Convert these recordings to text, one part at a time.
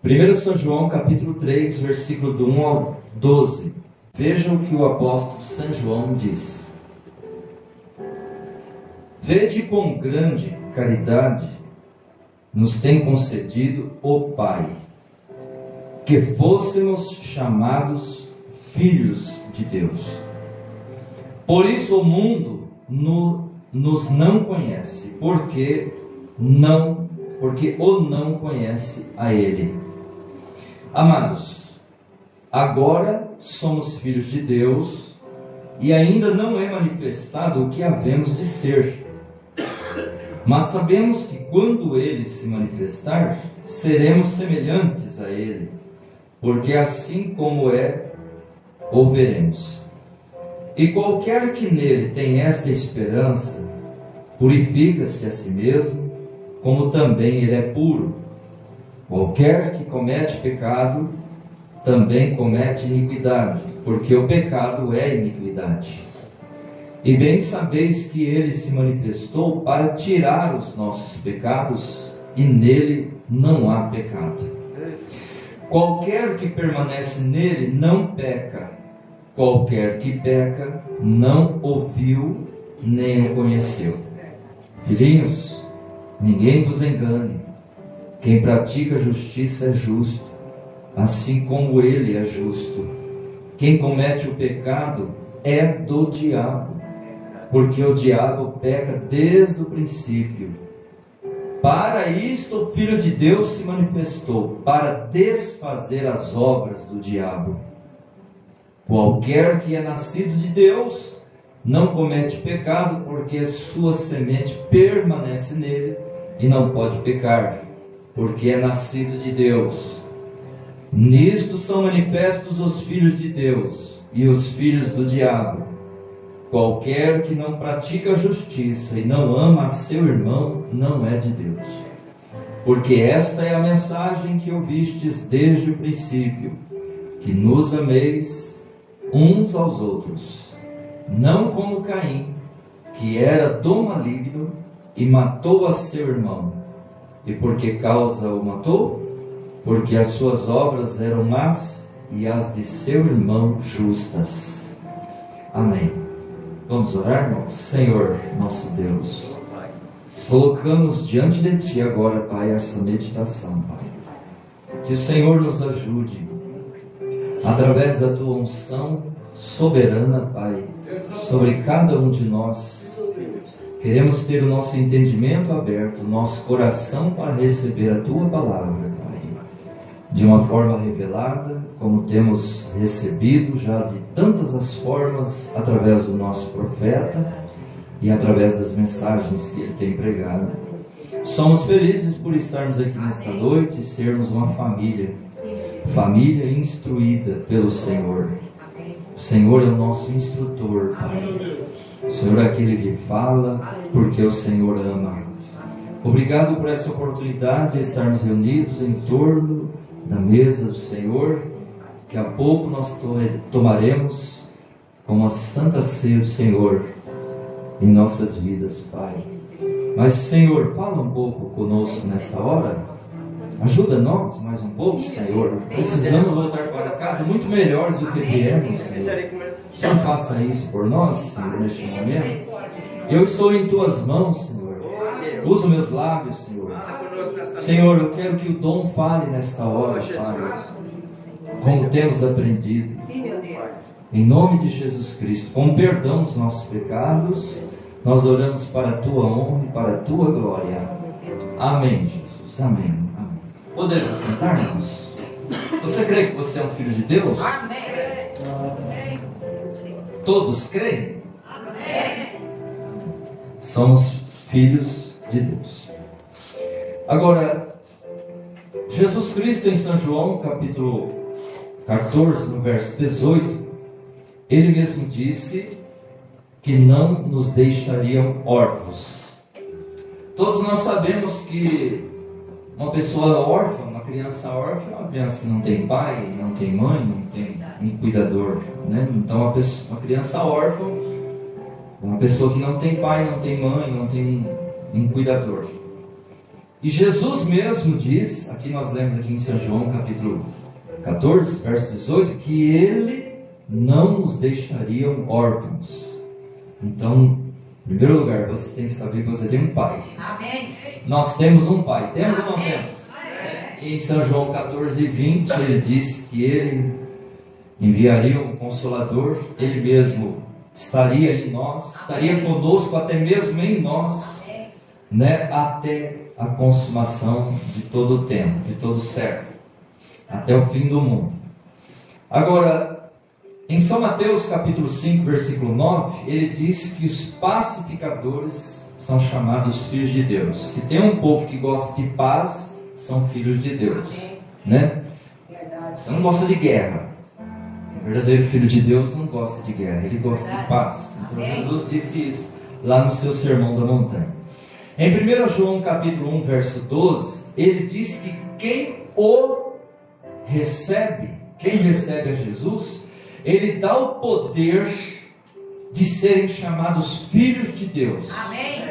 1 São João capítulo 3, versículo do 1 ao 12. Vejam o que o apóstolo São João diz. Vede quão grande caridade nos tem concedido o Pai, que fôssemos chamados filhos de Deus. Por isso o mundo nos não conhece, porque o não conhece a Ele. Amados, agora somos filhos de Deus e ainda não é manifestado o que havemos de ser. Mas sabemos que quando Ele se manifestar, seremos semelhantes a Ele, porque assim como é, o veremos. E qualquer que nele tem esta esperança, purifica-se a si mesmo, como também ele é puro. Qualquer que comete pecado, também comete iniquidade, porque o pecado é iniquidade. E bem sabeis que ele se manifestou para tirar os nossos pecados, e nele não há pecado. Qualquer que permanece nele não peca. Qualquer que peca não ouviu nem o conheceu. Filhinhos, ninguém vos engane. Quem pratica justiça é justo, assim como ele é justo. Quem comete o pecado é do diabo, porque o diabo peca desde o princípio. Para isto o Filho de Deus se manifestou, para desfazer as obras do diabo. Qualquer que é nascido de Deus não comete pecado, porque sua semente permanece nele e não pode pecar, porque é nascido de Deus. Nisto são manifestos os filhos de Deus e os filhos do diabo. Qualquer que não pratica a justiça e não ama a seu irmão não é de Deus. Porque esta é a mensagem que ouvistes desde o princípio, que nos ameis uns aos outros, não como Caim, que era do maligno e matou a seu irmão. E por que causa o matou? Porque as suas obras eram más e as de seu irmão justas. Amém. Vamos orar, irmãos? Senhor, nosso Deus, colocamos diante de Ti agora, Pai, essa meditação, Pai. Que o Senhor nos ajude através da Tua unção soberana, Pai, sobre cada um de nós. Queremos ter o nosso entendimento aberto, o nosso coração para receber a Tua palavra, Pai, de uma forma revelada, como temos recebido já de tantas as formas, através do nosso profeta e através das mensagens que ele tem pregado. Somos felizes por estarmos aqui nesta noite e sermos uma família instruída pelo Senhor. O Senhor é o nosso instrutor, Pai. O Senhor é aquele que fala porque o Senhor ama. Obrigado por essa oportunidade de estarmos reunidos em torno da mesa do Senhor, que a pouco nós tomaremos como a santa ceia do Senhor em nossas vidas, Pai. Mas, Senhor, fala um pouco conosco nesta hora. Ajuda nós mais um pouco, Senhor. Precisamos voltar para casa muito melhores do que viemos, Senhor. Só faça isso por nós, Senhor, neste momento. Eu estou em Tuas mãos, Senhor. Usa meus lábios, Senhor. Senhor, eu quero que o dom fale nesta hora, Pai, como temos aprendido. Em nome de Jesus Cristo, com perdão dos nossos pecados, nós oramos para a Tua honra e para a Tua glória. Amém, Jesus. Amém. Podemos assentar-nos? Você crê que você é um filho de Deus? Amém. Todos creem? Amém. Somos filhos de Deus. Agora, Jesus Cristo em São João, capítulo 14, no verso 18, Ele mesmo disse que não nos deixariam órfãos. Todos nós sabemos que uma pessoa órfã, uma criança órfã, é uma criança que não tem pai, não tem mãe, não tem um cuidador, né? Então uma criança órfã, uma pessoa que não tem pai, não tem mãe, não tem um cuidador. E Jesus mesmo diz, aqui nós lemos aqui em São João capítulo 14, verso 18, que Ele não nos deixaria órfãos. Então, em primeiro lugar, você tem que saber que você tem um Pai. Amém. Nós temos um Pai. Temos ou não Amém. temos? Em São João 14, 20, Ele diz que Ele enviaria um Consolador. Ele mesmo estaria em nós, estaria conosco até mesmo em nós, né? Até a consumação de todo o tempo, de todo o século, até o fim do mundo. Agora, em São Mateus capítulo 5, versículo 9, ele diz que os pacificadores são chamados filhos de Deus. Se tem um povo que gosta de paz, são filhos de Deus, né? Você não gosta de guerra. O verdadeiro filho de Deus não gosta de guerra, ele gosta de paz. Então Jesus disse isso lá no seu Sermão da Montanha. Em 1 João capítulo 1, verso 12, ele diz que quem recebe a Jesus, ele dá o poder de serem chamados filhos de Deus. Amém.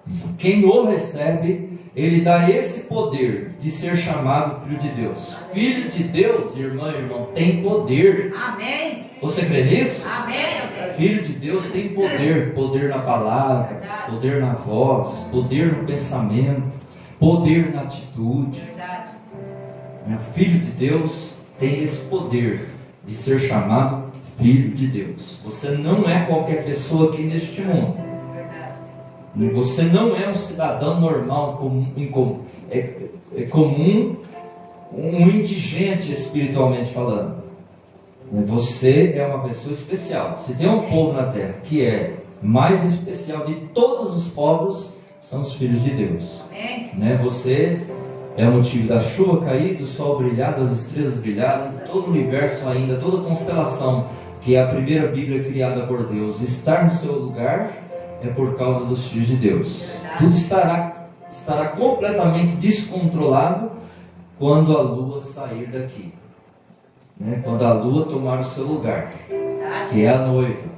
Então, quem o recebe, ele dá esse poder de ser chamado filho de Deus. Filho de Deus, irmã e irmão, tem poder. Amém. Você crê nisso? Amém. Filho de Deus tem poder. Poder na palavra, poder na voz, poder no pensamento, poder na atitude. Verdade. Filho de Deus tem esse poder de ser chamado filho de Deus. Você não é qualquer pessoa aqui neste mundo. Verdade. Você não é um cidadão normal, comum, um indigente espiritualmente falando. Você é uma pessoa especial. Se tem um povo na terra que é mais especial de todos os povos, são os filhos de Deus. Amém. Você é o motivo da chuva cair, do sol brilhar, das estrelas brilharem, de todo o universo ainda, toda a constelação, que é a primeira Bíblia criada por Deus, estar no seu lugar é por causa dos filhos de Deus. Tudo estará completamente descontrolado quando a lua sair daqui, quando a lua tomar o seu lugar, que é a noiva.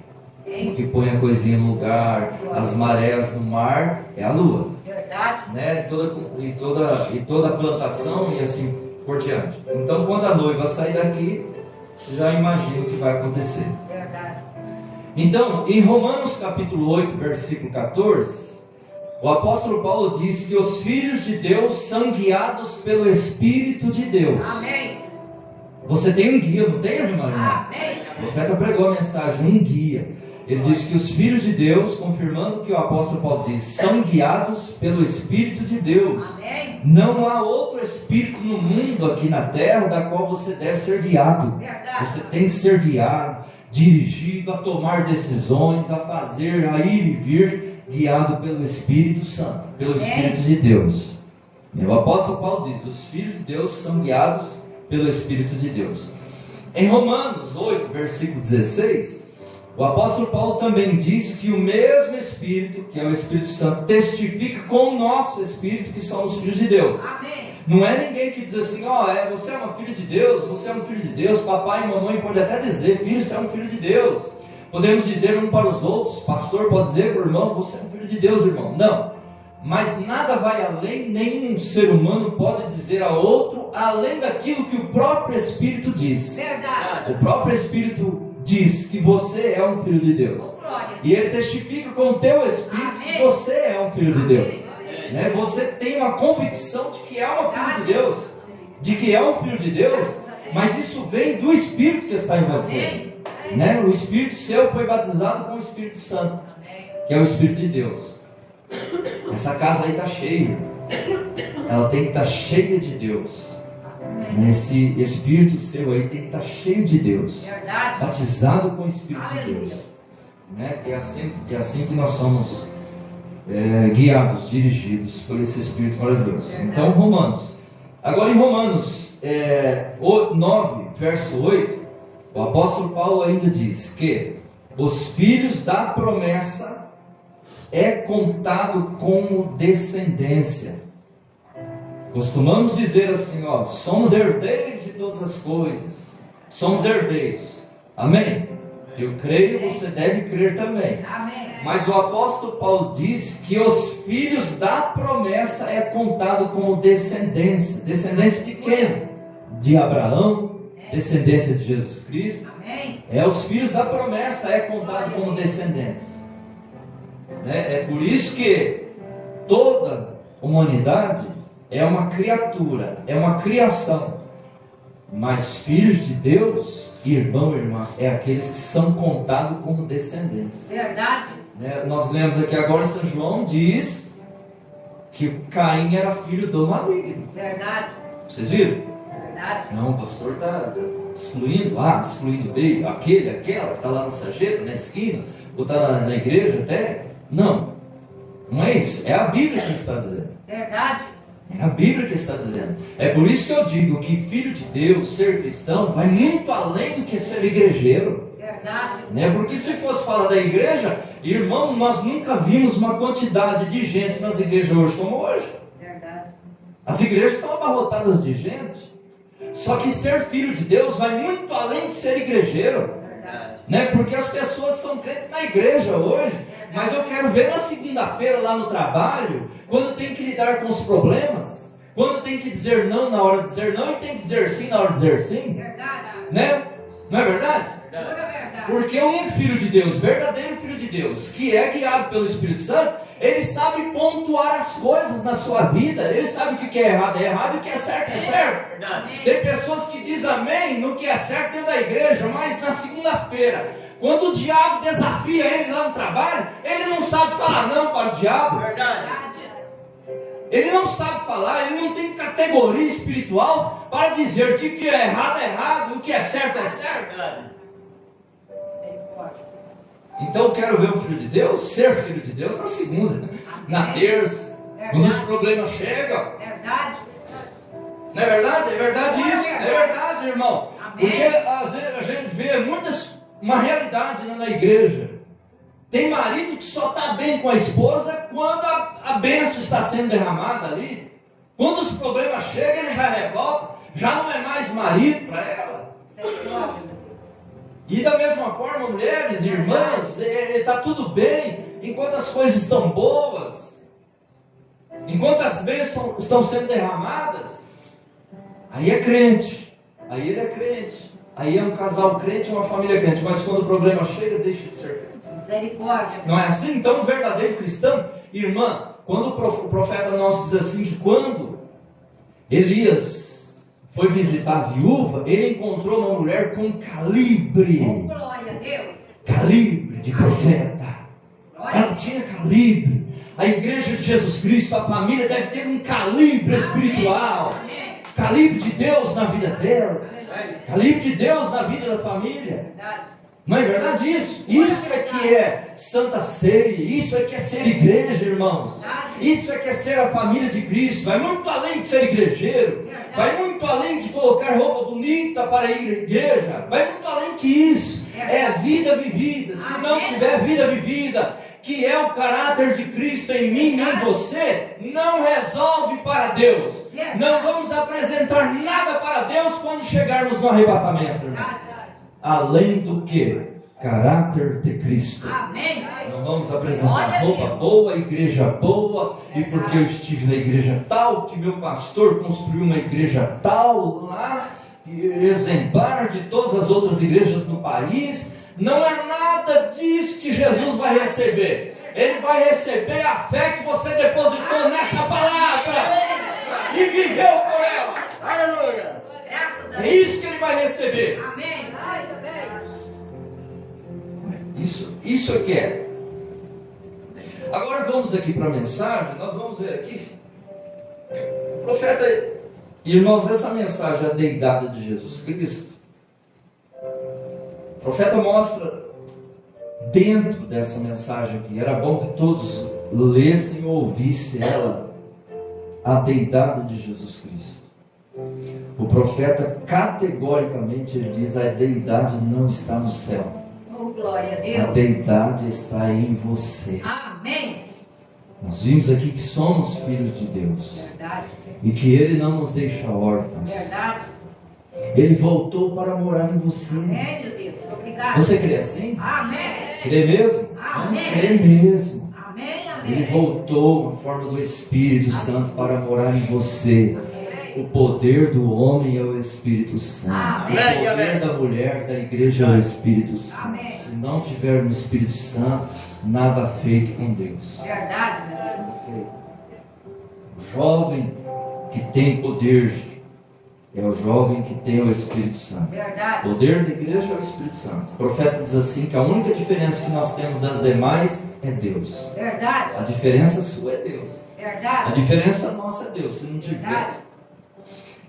O que põe a coisinha no lugar, as marés no mar, é a lua. Verdade. E toda a plantação e assim por diante. Então, quando a noiva sair daqui, você já imagina o que vai acontecer. Verdade. Então, em Romanos capítulo 8, versículo 14, o apóstolo Paulo diz que os filhos de Deus são guiados pelo Espírito de Deus. Amém. Você tem um guia, não tem, irmã? Amém. O profeta pregou a mensagem, um guia. Ele diz que os filhos de Deus, confirmando o que o apóstolo Paulo diz, são guiados pelo Espírito de Deus. Amém. Não há outro espírito no mundo aqui na terra da qual você deve ser guiado. Verdade. Você tem que ser guiado, dirigido a tomar decisões, a fazer, a ir e vir, guiado pelo Espírito Santo, pelo Espírito de Deus. E o apóstolo Paulo diz, os filhos de Deus são guiados pelo Espírito de Deus. Em Romanos 8, versículo 16, o apóstolo Paulo também diz que o mesmo Espírito, que é o Espírito Santo, testifica com o nosso Espírito que somos filhos de Deus. Amém. Não é ninguém que diz assim, você é uma filha de Deus, você é um filho de Deus, papai e mamãe pode até dizer, filho, você é um filho de Deus. Podemos dizer um para os outros, pastor pode dizer para o irmão, você é um filho de Deus, irmão. Não, mas nada vai além, nenhum ser humano pode dizer a outro, além daquilo que o próprio Espírito diz. Verdade. O próprio Espírito diz que você é um filho de Deus. Glória. E ele testifica com o teu Espírito que você é um filho de Deus. Você tem uma convicção de que é um filho de Deus, de que é um filho de Deus, mas isso vem do Espírito que está em você. O Espírito seu foi batizado com o Espírito Santo, que é o Espírito de Deus. Essa casa aí está cheia, ela tem que estar cheia de Deus. Esse Espírito seu aí tem que estar cheio de Deus, Verdade. batizado com o Espírito de Deus. É assim que nós somos guiados, dirigidos por esse Espírito maravilhoso. Então, Romanos. Agora em Romanos 9, verso 8, o apóstolo Paulo ainda diz que os filhos da promessa é contado como descendência. Costumamos dizer assim, somos herdeiros de todas as coisas. Somos herdeiros. Amém? Eu creio, você deve crer também. Amém. Mas o apóstolo Paulo diz que os filhos da promessa é contado como descendência. Descendência de quem? De Abraão, descendência de Jesus Cristo. Os filhos da promessa é contado como descendência. É por isso que toda humanidade é uma criatura, é uma criação. Mas filhos de Deus, irmão e irmã, é aqueles que são contados como descendentes. Verdade. Nós lemos aqui agora em São João, diz que Caim era filho do maligno. Verdade. Vocês viram? Verdade. Não, o pastor está excluindo excluindo bem aquele, aquela que está lá na sarjeta, na esquina, ou está na igreja até. Não é isso. É a Bíblia que está dizendo. Verdade. É a Bíblia que está dizendo. É por isso que eu digo que filho de Deus, ser cristão, vai muito além do que ser igrejeiro. Verdade. Porque se fosse falar da igreja, irmão, nós nunca vimos uma quantidade de gente nas igrejas hoje como hoje. Verdade. As igrejas estão abarrotadas de gente. Só que ser filho de Deus vai muito além de ser igrejeiro. Verdade. Porque as pessoas são crentes na igreja hoje. Mas eu quero ver na segunda-feira lá no trabalho, quando tem que lidar com os problemas, quando tem que dizer não na hora de dizer não e tem que dizer sim na hora de dizer sim. Verdade. Não é verdade? Verdade. Porque um filho de Deus, verdadeiro filho de Deus, que é guiado pelo Espírito Santo, ele sabe pontuar as coisas na sua vida. Ele sabe que o que é errado e o que é certo é certo. Verdade. Tem pessoas que dizem amém no que é certo dentro da igreja, mas na segunda-feira, quando o diabo desafia ele lá no trabalho, ele não sabe falar não para o diabo. Verdade. Ele não sabe falar, ele não tem categoria espiritual para dizer que o que é errado, o que é certo é certo. Verdade. Então eu quero ver o filho de Deus, ser filho de Deus na segunda, na terça, quando os problemas chegam. Verdade. Não é verdade? É verdade isso, é verdade, irmão. Amém. Porque às vezes a gente vê uma realidade na igreja. Tem marido que só está bem com a esposa quando a bênção está sendo derramada ali. Quando os problemas chegam, ele já revolta, já não é mais marido para ela. E da mesma forma, mulheres, irmãs, está tudo bem enquanto as coisas estão boas, enquanto as bênçãos estão sendo derramadas. Aí é crente, aí ele é crente, aí é um casal crente, uma família crente, mas quando o problema chega, deixa de ser crente. Misericórdia. Não é assim? Então, o verdadeiro cristão, irmã, quando o profeta nosso diz assim, que quando Elias foi visitar a viúva, ele encontrou uma mulher com calibre. Glória a Deus. Calibre de profeta. Glória Ela tinha calibre. A igreja de Jesus Cristo, a família, deve ter um calibre espiritual. Amém. Calibre de Deus na vida dela. Aleluia. Calibre de Deus na vida da família. Verdade. Não é verdade isso? Isso é que é santa ceia. Isso é que é ser igreja, irmãos. Isso é que é ser a família de Cristo. Vai muito além de ser igrejeiro. Vai muito além de colocar roupa bonita para ir à igreja. Vai muito além que isso. É a vida vivida. Se não tiver vida vivida, que é o caráter de Cristo em mim e em você, não resolve para Deus. Não vamos apresentar nada para Deus quando chegarmos no arrebatamento, irmão. Além do que? Caráter de Cristo. Amém. Não vamos apresentar roupa boa, igreja boa, e porque eu estive na igreja tal, que meu pastor construiu uma igreja tal lá, exemplar de todas as outras igrejas no país. Não é nada disso que Jesus vai receber. Ele vai receber a fé que você depositou nessa palavra e viveu por ela. Aleluia. É isso que ele vai receber. Amém. Isso é que é. Agora vamos aqui para a mensagem. Nós vamos ver aqui. O profeta, irmãos, essa mensagem, a deidade de Jesus Cristo. O profeta mostra dentro dessa mensagem aqui. Era bom que todos lessem ou ouvissem ela. A deidade de Jesus Cristo. O profeta categoricamente ele diz: a deidade não está no céu. Oh, glória a A Deus. deidade está em você. Amém. Nós vimos aqui que somos filhos de Deus Verdade. e que Ele não nos deixa órfãos. Verdade. Ele voltou para morar em você. Amém, meu Deus. Obrigado. Você crê assim? Amém. Crê mesmo? Amém. É mesmo. Amém, amém. Ele voltou na forma do Espírito Santo para morar em você. O poder do homem é o Espírito Santo. Amém. O poder da mulher, da igreja é o Espírito Santo. Amém. Se não tiver no Espírito Santo, nada feito com Deus. Verdade, meu Deus. O jovem que tem poder é o jovem que tem o Espírito Santo. Verdade. O poder da igreja é o Espírito Santo. O profeta diz assim que a única diferença que nós temos das demais é Deus. Verdade. A diferença sua é Deus. A Verdade. diferença nossa é Deus. Se não tiver. Verdade.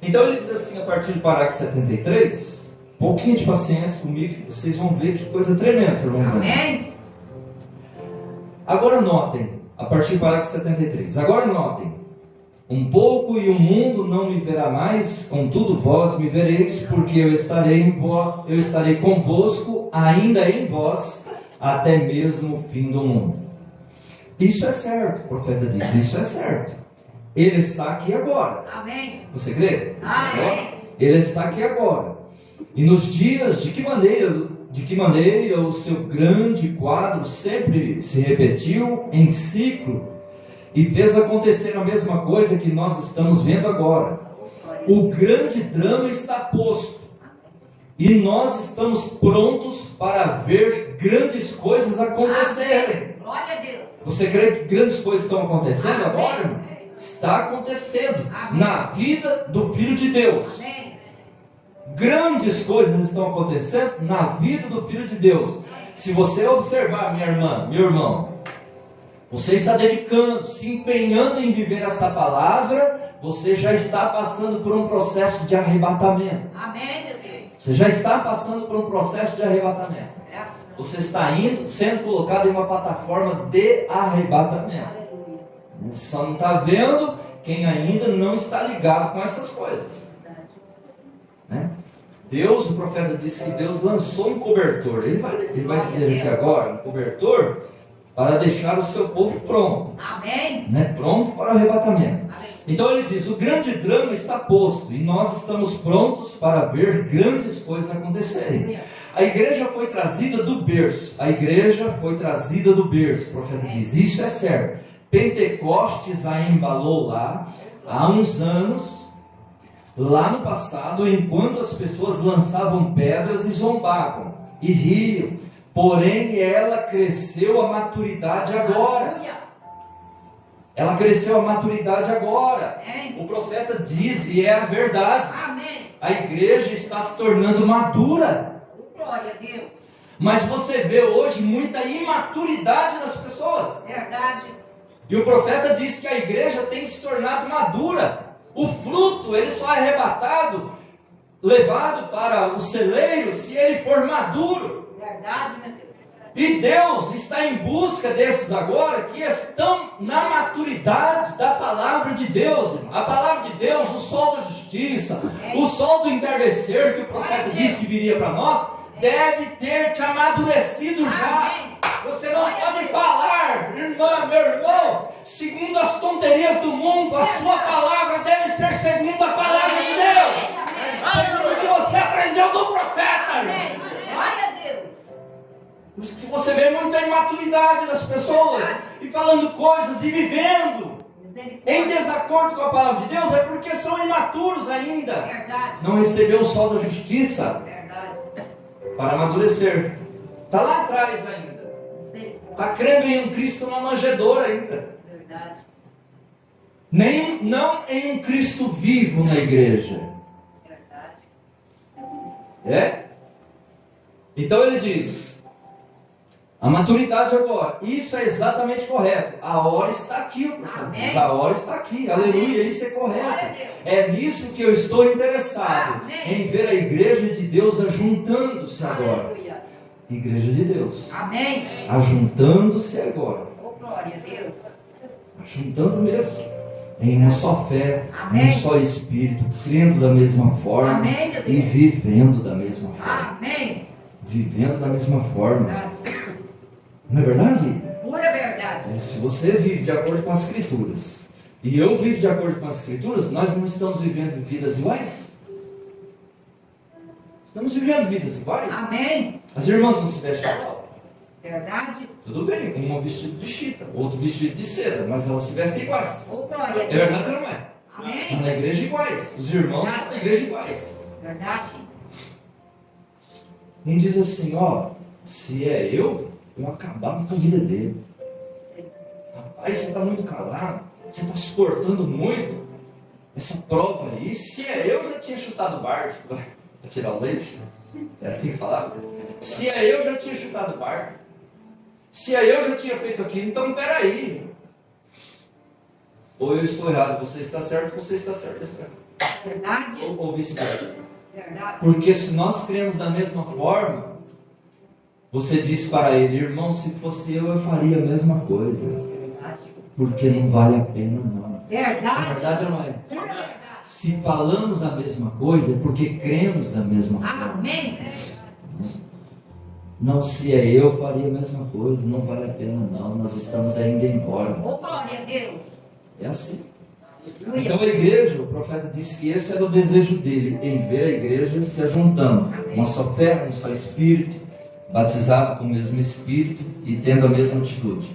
Então ele diz assim a partir do parágrafo 73, um pouquinho de paciência comigo, que vocês vão ver que coisa tremenda que eu vou fazer. Amém. Agora notem, a partir do parágrafo 73. Agora notem, um pouco e o mundo não me verá mais, contudo vós me vereis, porque eu estarei convosco, ainda em vós, até mesmo o fim do mundo. Isso é certo, o profeta diz, isso é certo. Ele está aqui agora. Amém. Você crê? Amém. Ele está aqui agora. E nos dias, de que maneira o seu grande quadro sempre se repetiu em ciclo e fez acontecer a mesma coisa que nós estamos vendo agora. O grande drama está posto e nós estamos prontos para ver grandes coisas acontecerem. Glória a Deus. Você crê que grandes coisas estão acontecendo Amém. agora, irmão? Está acontecendo Amém. na vida do Filho de Deus. Amém. Grandes coisas estão acontecendo na vida do Filho de Deus. Se você observar, minha irmã, meu irmão, você está dedicando, se empenhando em viver essa palavra, você já está passando por um processo de arrebatamento. Amém, meu Deus. Você já está passando por um processo de arrebatamento. Graças Você está sendo colocado em uma plataforma de arrebatamento. Só não está vendo quem ainda não está ligado com essas coisas. Né? Deus, o profeta disse que Deus lançou um cobertor. Ele vai dizer aqui agora, um cobertor para deixar o seu povo pronto. Amém. Né? Pronto para o arrebatamento. Amém. Então ele diz, o grande drama está posto e nós estamos prontos para ver grandes coisas acontecerem. A igreja foi trazida do berço. A igreja foi trazida do berço. O profeta diz, isso é certo. Pentecostes a embalou lá, há uns anos, lá no passado, enquanto as pessoas lançavam pedras e zombavam, e riam. Porém, ela cresceu a maturidade agora. Aleluia. Ela cresceu a maturidade agora. Amém. O profeta diz, e é a verdade, Amém. a igreja está se tornando madura. Glória a Deus. Mas você vê hoje muita imaturidade nas pessoas. Verdade. E o profeta diz que a igreja tem se tornado madura. O fruto, ele só é arrebatado, levado para o celeiro, se ele for maduro. Verdade, meu Deus. E Deus está em busca desses agora que estão na maturidade da palavra de Deus, irmão. A palavra de Deus, o sol da justiça, o sol do entardecer que o profeta disse que viria para nós, deve ter te amadurecido já. Amém. Você não pode falar, irmã, meu irmão, segundo as tonterias do mundo. A sua palavra deve ser segundo a palavra de Deus, segundo o que você aprendeu do profeta, Amém. irmão. Glória a Deus. Se você vê muita imaturidade das pessoas e falando coisas e vivendo em desacordo com a palavra de Deus, é porque são imaturos ainda. Verdade. Não recebeu o sol da justiça Verdade. para amadurecer. Está lá atrás ainda. Está crendo em um Cristo na manjedoura ainda. Verdade. Não em um Cristo vivo na igreja. Verdade. É? Então ele diz, a maturidade agora, isso é exatamente correto. A hora está aqui, o profeta diz, a hora está aqui, aleluia, isso é correto. É nisso que eu estou interessado, em ver a igreja de Deus ajuntando-se agora. Aleluia. Igreja de Deus, Amém. ajuntando-se agora, Oh, glória a Deus. ajuntando mesmo, em uma só fé, Amém. um só Espírito, crendo da mesma forma Amém, meu Deus. e vivendo da mesma forma. Amém. Vivendo da mesma forma. Verdade. Não é verdade? Pura verdade. Se você vive de acordo com as Escrituras e eu vivo de acordo com as Escrituras, nós não estamos vivendo vidas iguais? Estamos vivendo vidas iguais? Amém. As irmãs não se vestem igual? Verdade. Tudo bem, um vestido de chita, outro vestido de seda, mas elas se vestem iguais. Oh, glória a É Deus. verdade ou não é? Amém. Estão na igreja iguais. Os irmãos estão na igreja iguais. Verdade. Um diz assim, ó, se é eu acabava com a vida dele. Rapaz, você está muito calado, você está suportando muito essa prova aí. Se é eu, já tinha chutado o barco para tirar o leite. É assim que falava. Se é eu, já tinha chutado o barco. Se é eu, já tinha feito aquilo. Então, peraí. Ou eu estou errado, você está certo, você está certo. Verdade. Ou vice-versa. Verdade. Porque se nós cremos da mesma forma, você diz para ele, irmão, se fosse eu faria a mesma coisa. Verdade. Porque não vale a pena não. É Verdade. verdade ou não é? Verdade. Se falamos a mesma coisa, é porque cremos da mesma forma. Amém. Não, se é eu faria a mesma coisa, não vale a pena não, nós estamos ainda embora. Oh, glória a Deus. É assim. Aleluia. Então a igreja, o profeta disse que esse era o desejo dele, em ver a igreja se ajuntando, uma só fé, um só espírito, batizado com o mesmo espírito e tendo a mesma atitude.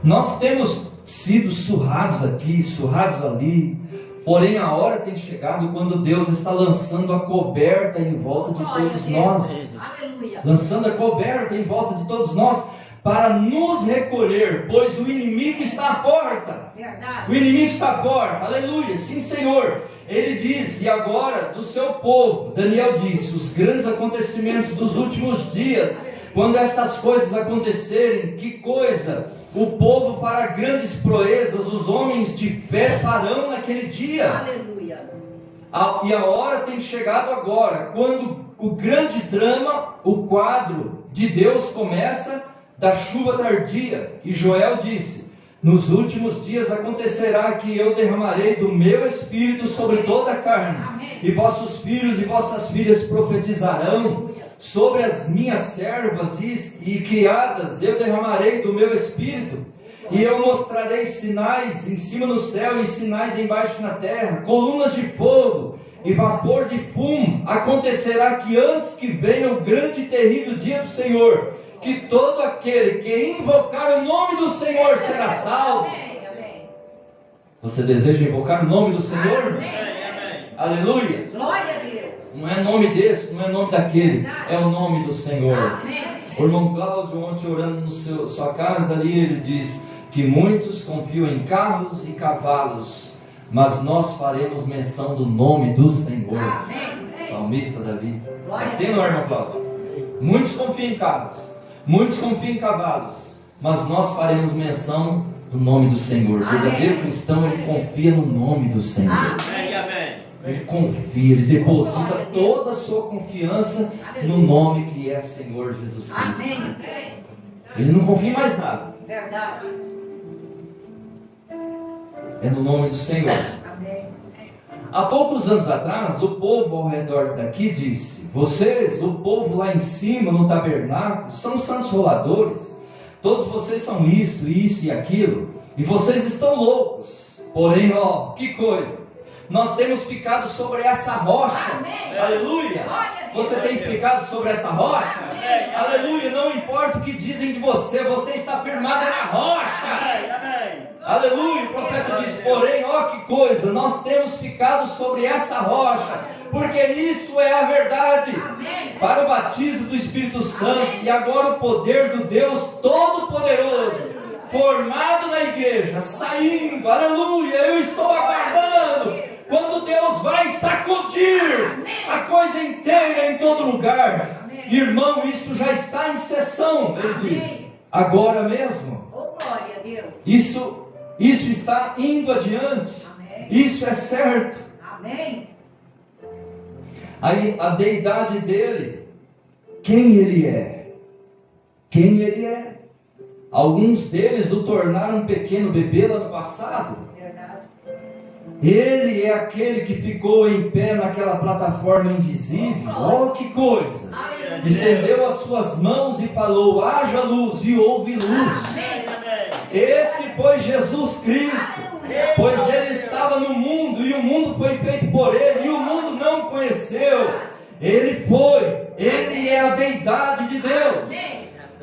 Nós temos sido surrados aqui, surrados ali, porém a hora tem chegado quando Deus está lançando a coberta em volta de Glória a todos Deus. nós. Aleluia. Lançando a coberta em volta de todos nós para nos recolher, pois o inimigo está à porta. Verdade. O inimigo está à porta, aleluia, sim Senhor. Ele diz, e agora do seu povo, Daniel disse, os grandes acontecimentos dos últimos dias, quando estas coisas acontecerem, que coisa? O povo fará grandes proezas, os homens de fé farão naquele dia. Aleluia. E a hora tem chegado agora, quando o grande drama, o quadro de Deus começa da chuva tardia. E Joel disse, nos últimos dias acontecerá que eu derramarei do meu espírito sobre toda a carne. Amém. E vossos filhos e vossas filhas profetizarão. Aleluia. Sobre as minhas servas e criadas eu derramarei do meu espírito. E eu mostrarei sinais em cima no céu e sinais embaixo na terra, colunas de fogo e vapor de fumo. Acontecerá que antes que venha o grande e terrível dia do Senhor, que todo aquele que invocar o nome do Senhor será salvo. Amém. Amém. Você deseja invocar o nome do Senhor? Amém. Aleluia! Glória a Deus. Não é nome desse, não é nome daquele, é o nome do Senhor. Amém. O irmão Cláudio, ontem orando no sua casa ali, ele diz que muitos confiam em carros e cavalos, mas nós faremos menção do nome do Senhor. Amém. Salmista Davi. Glória a Assim, Deus. não é, irmão Cláudio? Muitos confiam em carros, muitos confiam em cavalos, mas nós faremos menção do nome do Senhor. O verdadeiro cristão, ele confia no nome do Senhor. Amém. Ele confia, ele deposita toda a sua confiança no nome que é Senhor Jesus Cristo. Amém. Ele não confia em mais nada, Verdade. é no nome do Senhor. Amém. Há poucos anos atrás, o povo ao redor daqui disse: vocês, o povo lá em cima no tabernáculo, são santos roladores. Todos vocês são isto, isso e aquilo, e vocês estão loucos. Porém, ó, que coisa! Nós temos ficado sobre essa rocha. Amém. Aleluia. Glória a Deus. Você tem ficado sobre essa rocha? Amém. Aleluia. Não importa o que dizem de você, você está firmado na rocha. Aleluia. O profeta diz, porém, ó que coisa, nós temos ficado sobre essa rocha, porque isso é a verdade. Amém. Para o batismo do Espírito Santo e agora o poder do Deus Todo-Poderoso, formado na igreja, saindo, aleluia, eu estou aguardando quando Deus vai sacudir a coisa inteira em todo lugar. Irmão, isto já está em sessão, ele diz, agora mesmo. Oh, glória a Deus. Isso está indo adiante, isso é certo. Amém. Aí a deidade dele, quem ele é? Quem ele é? Alguns deles o tornaram um pequeno bebê lá no passado. Verdade. Ele é aquele que ficou em pé naquela plataforma invisível. Oh, que coisa! Aleluia. Estendeu as suas mãos e falou: haja luz, e houve luz. Esse foi Jesus Cristo, pois ele estava no mundo e o mundo foi feito por ele e o mundo não conheceu. Ele é a deidade de Deus.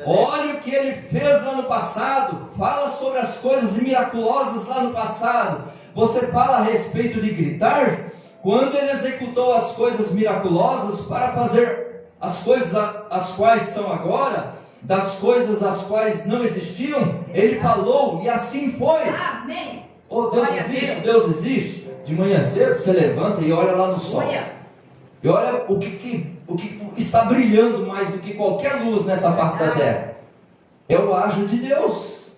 Olhe o que ele fez lá no passado. Fala sobre as coisas miraculosas lá no passado. Você fala a respeito de gritar? Quando ele executou as coisas miraculosas para fazer as coisas as quais são agora, das coisas as quais não existiam, ele falou e assim foi. Amém. Oh, Deus existe? Deus existe. De manhã cedo você levanta e olha lá no sol. E olha o que está brilhando mais do que qualquer luz nessa face da terra. É o hajo de Deus.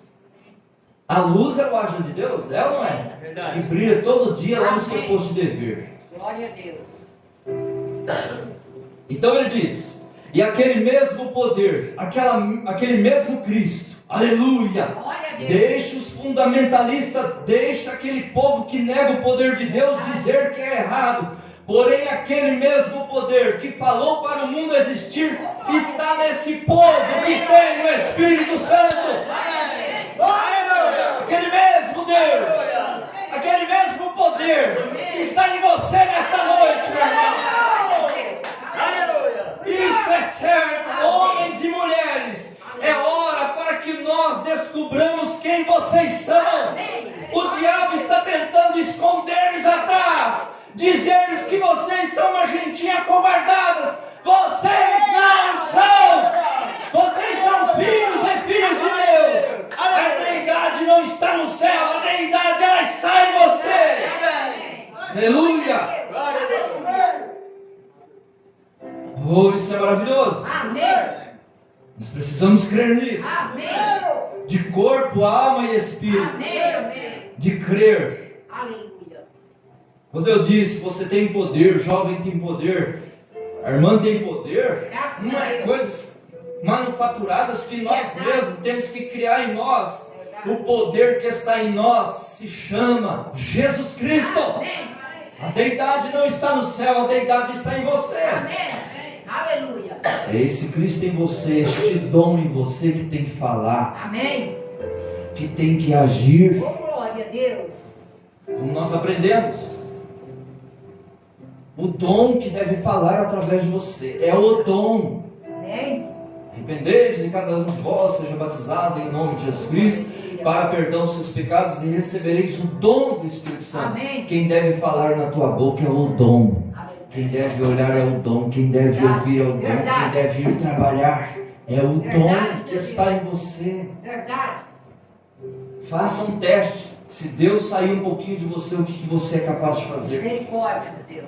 A luz é o hajo de Deus, é ou não é? Que brilha todo dia lá no seu posto de dever. Glória a Deus. Então ele diz: e aquele mesmo poder, aquele mesmo Cristo, aleluia, Glória a Deus. deixa os fundamentalistas, deixa aquele povo que nega o poder de Deus dizer que é errado. Porém, aquele mesmo poder que falou para o mundo existir está nesse povo que tem o Espírito Santo. Aquele mesmo Deus, aquele mesmo poder está em você nesta noite, meu irmão. Isso é certo, homens e mulheres. É hora para que nós descobramos quem vocês são. O diabo está tentando esconder-nos atrás, dizer-lhes que vocês são uma gentinha acovardadas. Vocês não são. Vocês são filhos e filhas de Deus. A deidade não está no céu, a deidade ela está em você. Aleluia. Oh, isso é maravilhoso. Amém. Nós precisamos crer nisso. Amém. De corpo, alma e espírito. Amém. De crer. Aleluia. Quando eu disse, você tem poder, jovem tem poder, a irmã tem poder, não é coisas manufaturadas que nós mesmos temos que criar em nós. O poder que está em nós se chama Jesus Cristo. A deidade não está no céu, a deidade está em você. Amém. Aleluia. É esse Cristo em você, este dom em você que tem que falar, Amém. que tem que agir, Glória a Deus. como nós aprendemos. O dom que deve falar através de você é o dom. Amém. Arrependei-vos e cada um de vós seja batizado em nome de Jesus Cristo para perdão dos seus pecados e recebereis o dom do Espírito Santo. Amém. Quem deve falar na tua boca é o dom. Quem deve olhar é o dom. Quem deve ouvir é o dom. Quem deve ir trabalhar é o dom que está em você. Verdade. Faça um teste. Se Deus sair um pouquinho de você, o que você é capaz de fazer? Misericórdia de Deus.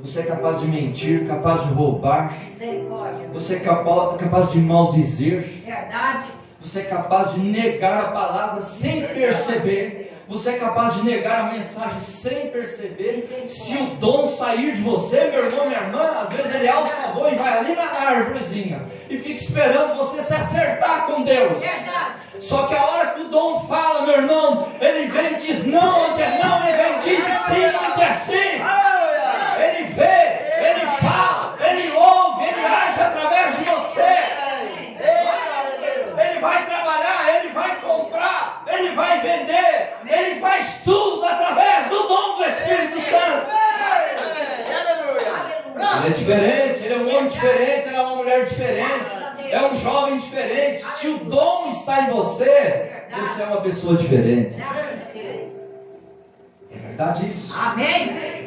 Você é capaz de mentir, capaz de roubar. Misericórdia. Você é capaz de maldizer. Verdade. Você é capaz de negar a palavra sem perceber. Você é capaz de negar a mensagem sem perceber. Se o dom sair de você, meu irmão, minha irmã, às vezes ele alça a voz e vai ali na árvorezinha e fica esperando você se acertar com Deus. Verdade. Só que a hora que o dom fala, meu irmão, ele vem e diz não onde é não, ele vem e diz sim onde é sim. Ele vê, ele fala, ele ouve, ele age através de você. Ele vai trabalhar, ele vai comprar, ele vai vender, ele faz tudo através do dom do Espírito Santo. Ele é diferente, ele é um homem diferente, ele é uma mulher diferente, é um jovem diferente. Se o dom está em você, você é uma pessoa diferente. É verdade isso? Amém.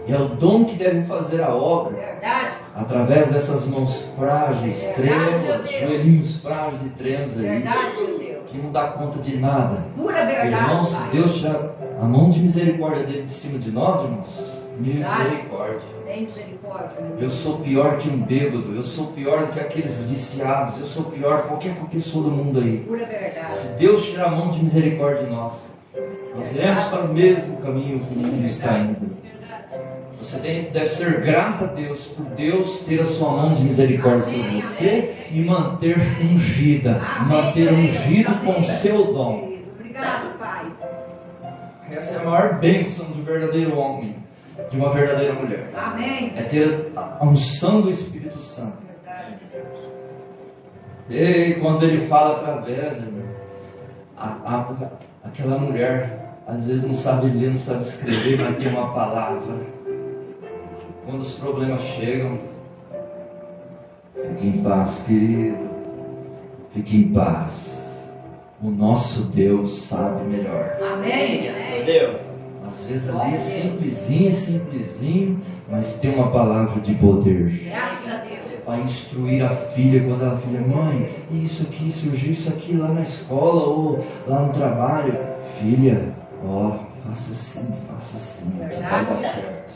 É o dom que deve fazer a obra. Verdade. Através dessas mãos frágeis, trêmulas, joelhinhos frágeis e trêmulos aí, Verdade, meu Deus. que não dá conta de nada. Pura verdade. Irmãos, se Pai. Deus tirar a mão de misericórdia dele de cima de nós, irmãos, misericórdia. Tem misericórdia. meu Deus. Eu sou pior que um bêbado, eu sou pior do que aqueles viciados, eu sou pior que qualquer pessoa do mundo aí. Pura verdade. Se Deus tirar a mão de misericórdia de nós iremos para o mesmo caminho que o mundo está indo. Você deve ser grato a Deus por Deus ter a sua mão de misericórdia sobre você e manter ungida, manter ungido com o seu dom. Obrigado, Pai. Essa é a maior bênção de um verdadeiro homem, de uma verdadeira mulher. Amém. É ter a unção do Espírito Santo. Verdade. E quando ele fala através, irmão, aquela mulher às vezes não sabe ler, não sabe escrever, mas tem uma palavra. Quando os problemas chegam, fique em paz, querido. Fique em paz. O nosso Deus sabe melhor. Amém. Deus. Às vezes ali é simplesinho, mas tem uma palavra de poder. Graças a Deus. Vai instruir a filha quando ela fala: mãe, isso aqui, surgiu isso aqui lá na escola ou lá no trabalho. Filha, faça assim, que vai dar certo.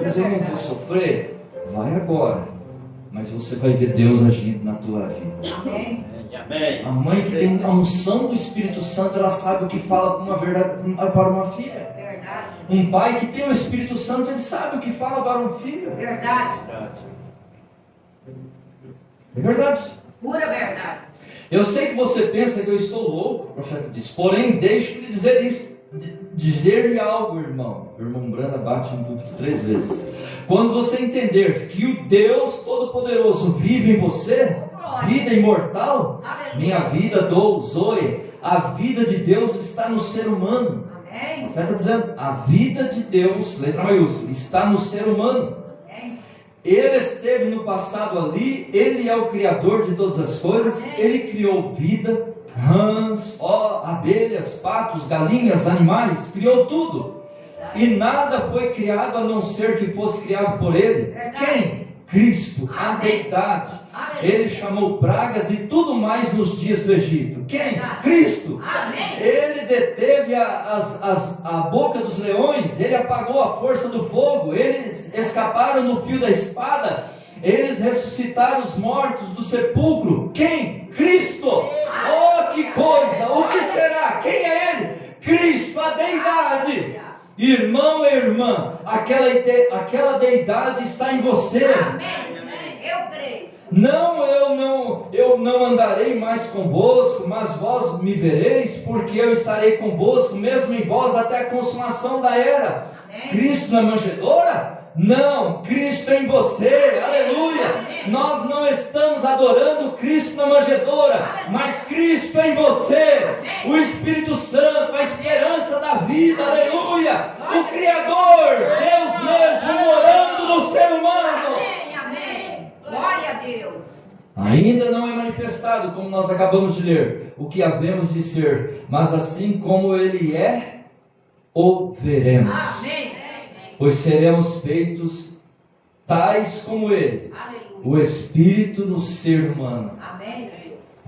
Mas eu não vou sofrer? Vai agora, mas você vai ver Deus agindo na tua vida. Amém. Amém. A mãe que tem a unção do Espírito Santo, ela sabe o que fala para uma filha. Verdade. Um pai que tem o Espírito Santo, ele sabe o que fala para um filho. Verdade. É verdade. Pura verdade. Eu sei que você pensa que eu estou louco, o profeta disse, porém deixo-lhe dizer isso, dizer-lhe algo, irmão. O irmão Branda bate no púlpito 3 vezes. Quando você entender que o Deus Todo-Poderoso vive em você, vida imortal, minha vida, Zoe, a vida de Deus está no ser humano. Amém. O profeta está dizendo, a vida de Deus, letra maiúscula, está no ser humano. Amém. Ele esteve no passado ali, Ele é o Criador de todas as coisas. Amém. Ele criou vida, rãs, abelhas, patos, galinhas, animais, criou tudo. E nada foi criado a não ser que fosse criado por Ele. Quem? Cristo, a deidade. Ele chamou pragas e tudo mais nos dias do Egito. Quem? Cristo. Ele deteve a boca dos leões. Ele apagou a força do fogo. Eles escaparam no fio da espada. Eles ressuscitaram os mortos do sepulcro. Quem? Cristo. Oh, que coisa! O que será? Quem é Ele? Cristo, a deidade. Irmão e irmã, aquela deidade está em você. Amém. Eu creio. Eu não andarei mais convosco, mas vós me vereis, porque eu estarei convosco, mesmo em vós, até a consumação da era. Amém. Cristo na manjedoura? Não, Cristo é em você, aleluia. Amém. Nós não estamos adorando Cristo na manjedoura, mas Cristo é em você. Amém. O Espírito Santo, a esperança da vida, aleluia. O Criador, Deus mesmo morando no ser humano. Amém. Glória a Deus. Ainda não é manifestado, como nós acabamos de ler, o que havemos de ser, mas assim como Ele é, o veremos. Amém. Pois seremos feitos tais como Ele. Aleluia. O Espírito no ser humano. Amém.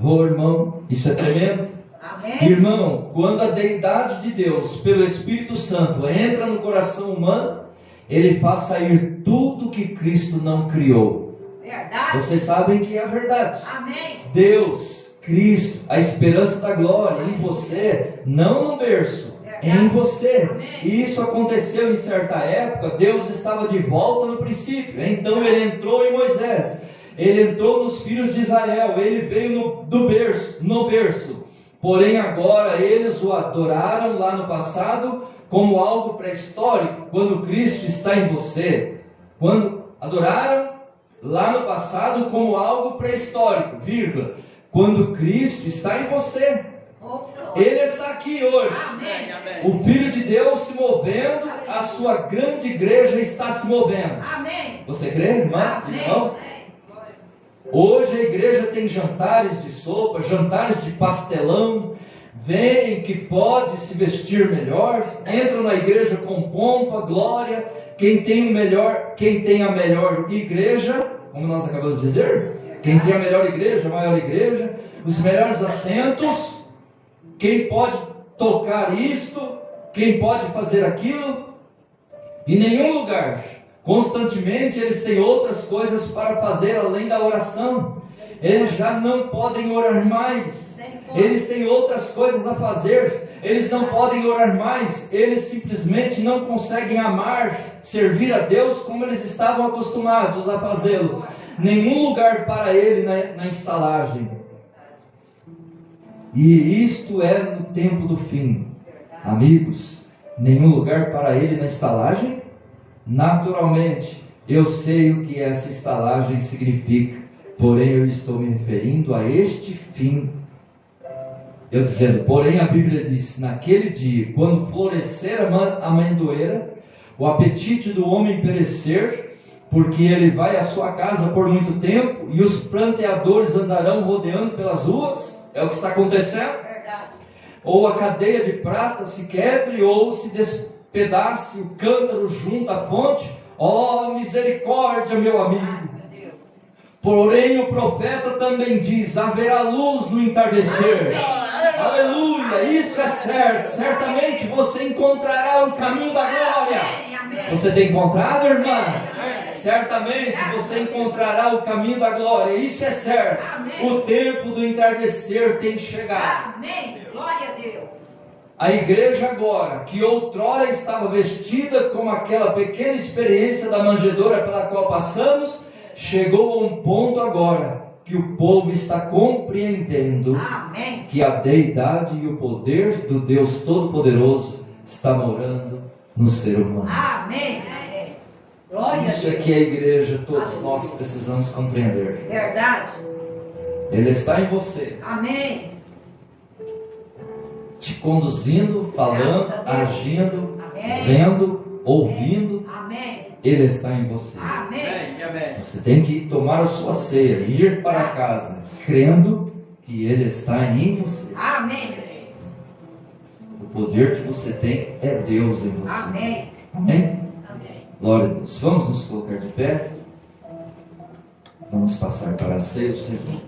Irmão, isso é tremendo. Amém. Irmão, quando a deidade de Deus, pelo Espírito Santo, entra no coração humano, Ele faz sair tudo que Cristo não criou. Verdade. Vocês sabem que é a verdade. Amém. Deus, Cristo, a esperança da glória em você, não no berço. Em você. Amém. E isso aconteceu em certa época. Deus estava de volta no princípio. Então Ele entrou em Moisés. Ele entrou nos filhos de Israel. Ele veio no berço. Porém agora eles o adoraram lá no passado como algo pré-histórico. Quando Cristo está em você. Quando adoraram lá no passado como algo pré-histórico, vírgula. Quando Cristo está em você. Ele está aqui hoje. Amém. O Filho de Deus se movendo, a sua grande igreja está se movendo. Amém. Você crê, irmão? Irmão? Hoje a igreja tem jantares de sopa, jantares de pastelão. Vem que pode se vestir melhor, entram na igreja com pompa, glória. Quem tem a melhor igreja, como nós acabamos de dizer, quem tem a melhor igreja, a maior igreja, os melhores assentos. Quem pode tocar isto, quem pode fazer aquilo, em nenhum lugar, constantemente eles têm outras coisas para fazer além da oração. Eles já não podem orar mais, eles têm outras coisas a fazer, eles não podem orar mais, eles simplesmente não conseguem amar, servir a Deus como eles estavam acostumados a fazê-lo. Nenhum lugar para ele na estalagem. E isto é no tempo do fim. Amigos, nenhum lugar para ele na estalagem? Naturalmente, eu sei o que essa estalagem significa, porém eu estou me referindo a este fim. Eu dizendo, porém a Bíblia diz, naquele dia, quando florescer a amendoeira, o apetite do homem perecer, porque ele vai à sua casa por muito tempo e os pranteadores andarão rodeando pelas ruas? É o que está acontecendo? Verdade. Ou a cadeia de prata se quebre, ou se despedace o cântaro junto à fonte? Oh, misericórdia, meu amigo! Ai, meu Deus. Porém o profeta também diz: haverá luz no entardecer. Aleluia, isso é certo. Certamente você encontrará o caminho da glória. Amém, amém. Você tem encontrado, irmã? Certamente você encontrará o caminho da glória. Isso é certo. Amém. O tempo do entardecer tem chegado. Amém. Glória a Deus. A igreja agora, que outrora estava vestida como aquela pequena experiência da manjedoura pela qual passamos, chegou a um ponto agora que o povo está compreendendo Amém. que a deidade e o poder do Deus Todo-Poderoso está morando no ser humano. Amém. Amém. Glória Isso a é Deus. que a igreja, todos nós precisamos compreender. Verdade. Ele está em você, Amém. te conduzindo, falando, Graças a Deus. agindo, Amém. vendo, ouvindo. Amém. Ele está em você. Amém. Você tem que tomar a sua ceia, ir para casa, crendo que Ele está em você. Amém, meu Deus. O poder que você tem é Deus em você. Amém. Amém? Amém. Glória a Deus. Vamos nos colocar de pé. Vamos passar para a ceia do Senhor.